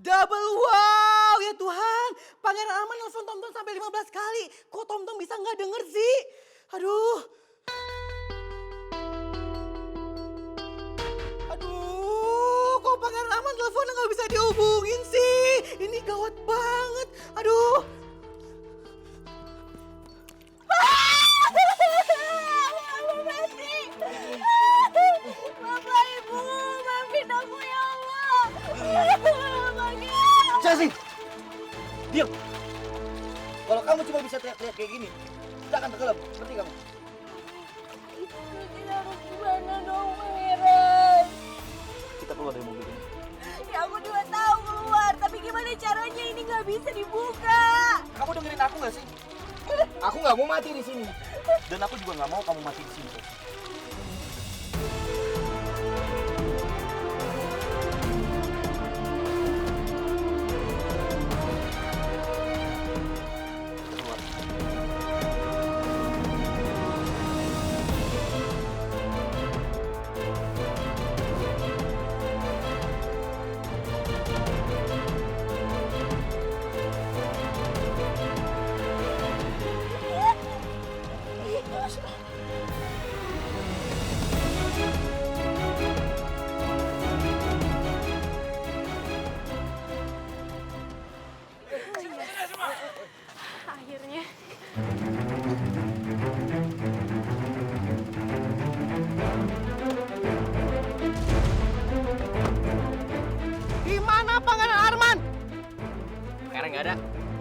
Double wow ya Tuhan. Pangeran Arman nelfon Tomtom sampai 15 kali. Kok Tomtom bisa nggak denger sih? Aduh. Aduh, kok Pangeran Arman teleponnya nggak bisa dihubungin sih? Ini gawat banget. Aduh. Bapak Ibu, maafin aku ya Allah. Chelsea, diam. Kalau kamu cuma bisa teriak-teriak kayak gini, kita akan tenggelam. Ngerti kamu? Kita harus gimana dong, Pangeran? Kita keluar dari mobil ini. Ya aku juga tahu keluar, tapi gimana caranya ini nggak bisa dibuka? Kamu dengerin aku nggak sih? Aku nggak mau mati di sini. Dan aku juga nggak mau kamu mati di sini. Akhirnya. Di mana Pangeran Arman? Pangeran nggak ada.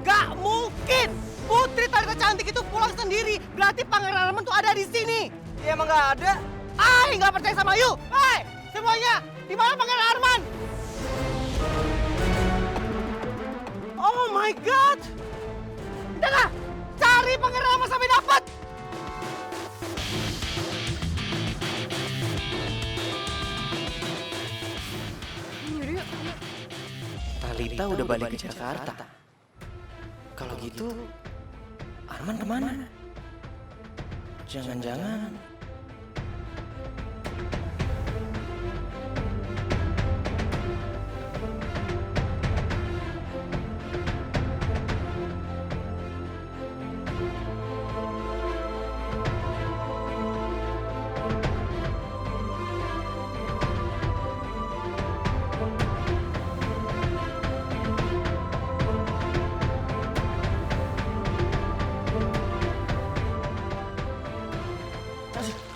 Gak mungkin. Putri Talita cantik itu pulang sendiri. Berarti Pangeran Arman tuh ada di sini. Ya emang nggak ada. Nggak percaya sama you. Hei, semuanya, di mana Pangeran Arman? Oh my God. Udah, cari Pangeran Arman sampai dapat. Talita udah balik ke Jakarta. Kalau gitu, Arman kemana? Jangan-jangan...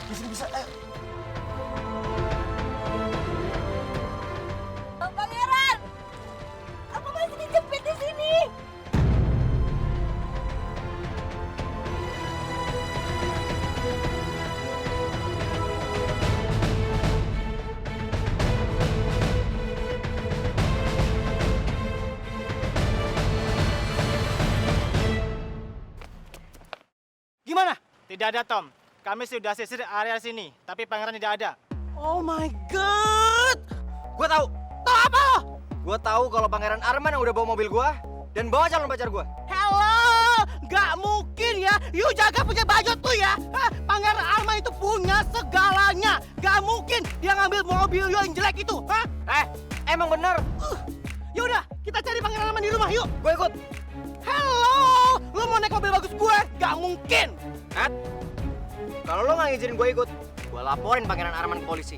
Di sini bisa, ayo. Pangeran, aku masih dijepit di sini. Gimana? Tidak ada, Tom. Kami sudah sisir area sini, tapi pangeran tidak ada. Oh my God. Gue tahu. Tahu apa lo? Gue tahu kalau Pangeran Arman yang udah bawa mobil gue dan bawa calon pacar gue. Hello, gak mungkin ya. You jaga punya baju tuh ya. Hah, Pangeran Arman itu punya segalanya. Gak mungkin dia ngambil mobil you yang jelek itu. Hah? Emang bener. Yaudah, kita cari Pangeran Arman di rumah yuk. Gue ikut. Hello, lu mau naik mobil bagus gue? Gak mungkin. Kalau lo nggak ngizinin gue ikut, gue laporin Pangeran Arman ke polisi.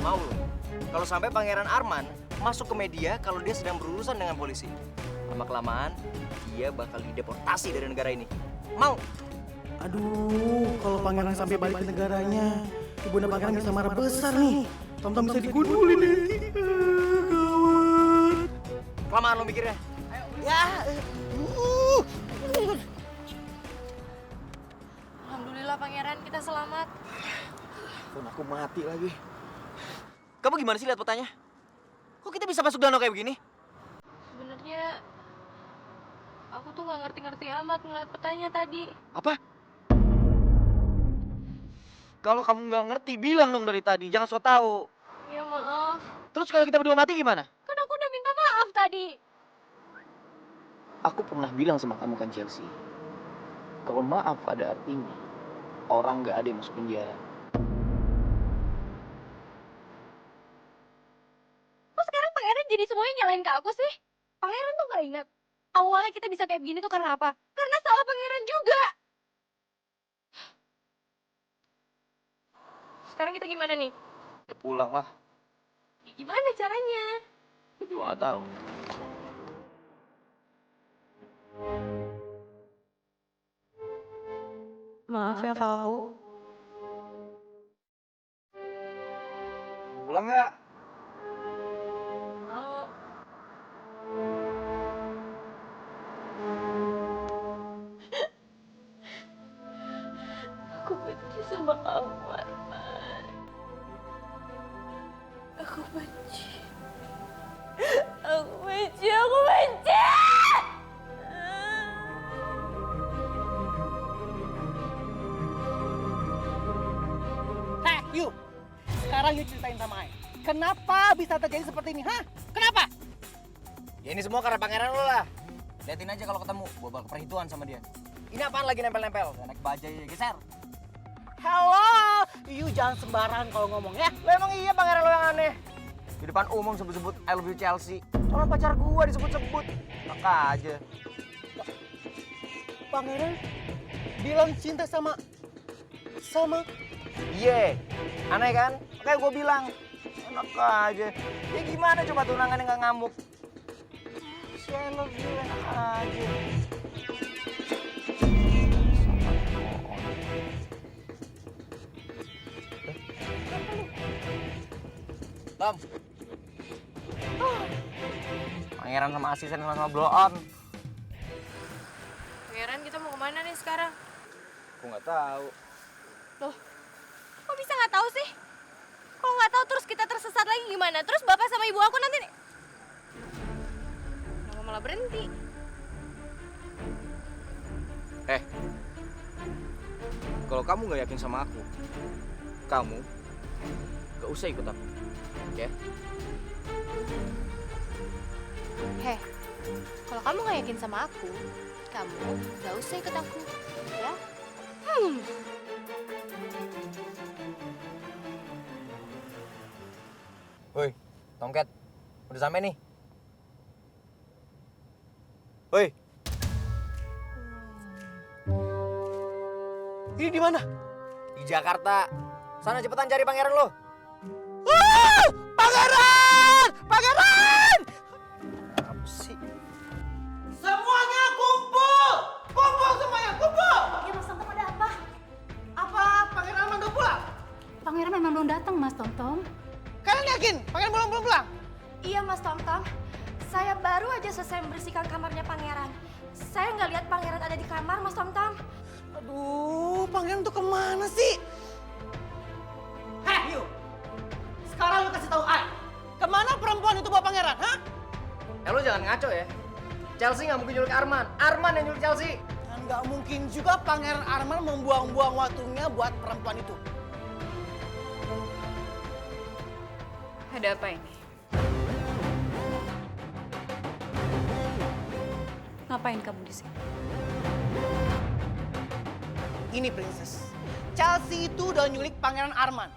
Mau lo? Kalau sampai Pangeran Arman masuk ke media kalau dia sedang berurusan dengan polisi, lama-kelamaan dia bakal dideportasi dari negara ini. Mau? Aduh, kalau Pangeran sampai balik ke negaranya, Ibunda Pangeran bisa marah besar nih. Tom-tom bisa digundulin nih. Gawat. Kelamaan lo mikirnya. Ya. Alhamdulillah Pangeran, kita selamat. Phone aku mati lagi. Kamu gimana sih lihat petanya? Kok kita bisa masuk danau kayak begini? Sebenarnya aku tuh nggak ngerti-ngerti amat ngeliat petanya tadi. Apa? Kalau kamu nggak ngerti, bilang dong dari tadi. Jangan so tau. Ya maaf, Terus kalau kita berdua mati gimana? kan aku udah minta maaf tadi. Aku pernah bilang sama kamu kan, Chelsea. Kalau maaf ada artinya orang nggak ada yang masuk penjara. Kok sekarang pangeran jadi semuanya nyalain ke aku sih? Pangeran tuh gak ingat. Awalnya kita bisa kayak begini tuh karena apa? Karena salah pangeran juga. Sekarang kita gimana nih? Ya pulang lah. Gimana caranya? Gue gak tahu. Maaf ya kau. Pulang nggak? Mau. Aku benci sama kamu, Arman. Aku benci. Aku benci, aku benci! Heh, Yu. Sekarang Yu ceritain sama Ai. Kenapa bisa terjadi seperti ini, hah? Kenapa? Ya ini semua karena pangeran lo lah. Liatin aja kalau ketemu, gue bakal perhitungan sama dia. Ini apaan lagi nempel-nempel? Naik bajai ya, geser. Halo, Yu jangan sembarangan kalau ngomong ya. Lo emang iya pangeran lo yang aneh? Di depan umum sebut-sebut I love you Chelsea. Orang pacar gue disebut-sebut. Maka aja. Pangeran bilang cinta sama Iya, aneh kan? Kayak gue bilang. Enak aja. Ya gimana coba tunangannya nggak ngamuk? Si I love you enak aja. Tom. Pangeran sama asisten sama blow on. Pangeran, kita mau kemana nih sekarang? Aku nggak tahu. Loh, kok bisa nggak tahu sih? Kalau nggak tahu terus kita tersesat lagi gimana? Terus bapak sama ibu aku nanti nih. Kenapa malah berhenti? Kalau kamu nggak yakin sama aku, kamu nggak usah ikut aku, oke? Heh, kalau kamu nggak yakin sama aku, kamu nggak usah ikut aku, ya? Woi, Tomcat, udah sampai nih. Woi, ini di mana? di Jakarta. Sana cepetan cari pangeran lo. Pangeran! Pangeran! Apa sih? Semuanya kumpul! Kumpul semuanya, kumpul! Ya Mas Tomtom, ada apa? Apa Pangeran Arman udah pulang? Pangeran memang belum datang Mas Tomtom. Kalian yakin Pangeran belum pulang? Iya Mas Tomtom, saya baru aja selesai membersihkan kamarnya Pangeran. Saya nggak lihat Pangeran ada di kamar Mas Tomtom. Aduh, Pangeran tuh kemana sih? Heh, Yu. Sekarang lu kasih tahu Ai. Kemana perempuan itu bawa Pangeran, hah? Lo jangan ngaco ya. Chelsea nggak mungkin nyulik Arman. Arman yang nyulik Chelsea. Dan nggak mungkin juga Pangeran Arman membuang-buang waktunya buat perempuan itu. Ada apa ini? Ngapain kamu di sini? Ini Princess. Chelsea itu udah nyulik Pangeran Arman.